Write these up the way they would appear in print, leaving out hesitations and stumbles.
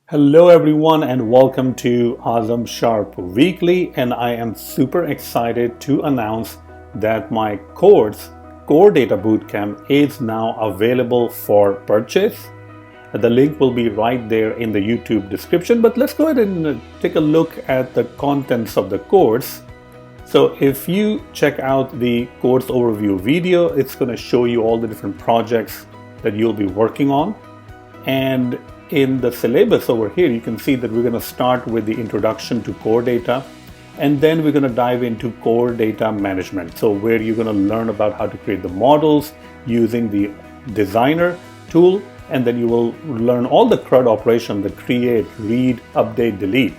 Hello everyone and welcome to Azam Sharp Weekly, and I am super excited to announce that my course Core Data Bootcamp is now available for purchase. The link will be right there in the YouTube description, but let's go ahead and take a look at the contents of the course. So if you check out the course overview video, it's going to show you all the different projects that you'll be working on. And in the syllabus over here, you can see that we're going to start with the introduction to core data, and then we're going to dive into core data management. So where you're going to learn about how to create the models using the designer tool, and then you will learn all the CRUD operation, the create, read, update, delete.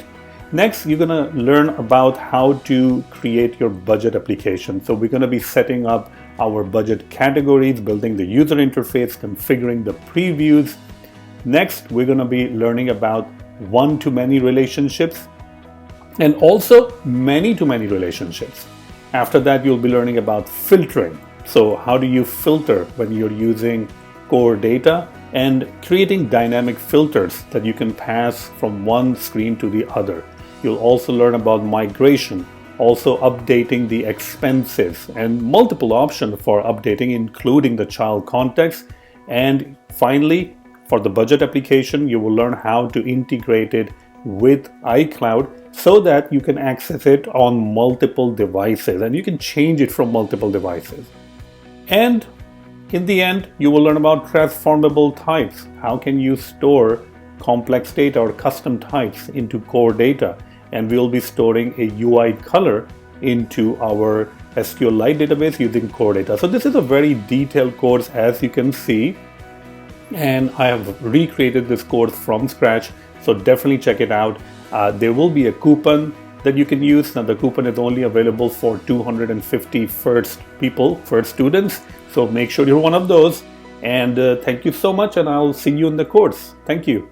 Next, you're going to learn about how to create your budget application. So we're going to be setting up our budget categories, building the user interface, configuring the previews. Next, we're going to be learning about one-to-many relationships and also many-to-many relationships. After that, you'll be learning about filtering. So how do you filter when you're using core data, and creating dynamic filters that you can pass from one screen to the other. You'll also learn about migration, also updating the expenses, and multiple options for updating, including the child context. And finally, for the budget application, you will learn how to integrate it with iCloud so that you can access it on multiple devices and you can change it from multiple devices. And in the end, you will learn about transformable types. How can you store complex data or custom types into core data? And we'll be storing a UI color into our SQLite database using core data. So this is a very detailed course, as you can see. And I have recreated this course from scratch, so definitely check it out. There will be a coupon that you can use. Now the coupon is only available for 250 first students, so make sure you're one of those. And thank you so much, and I'll see you in the course. Thank you.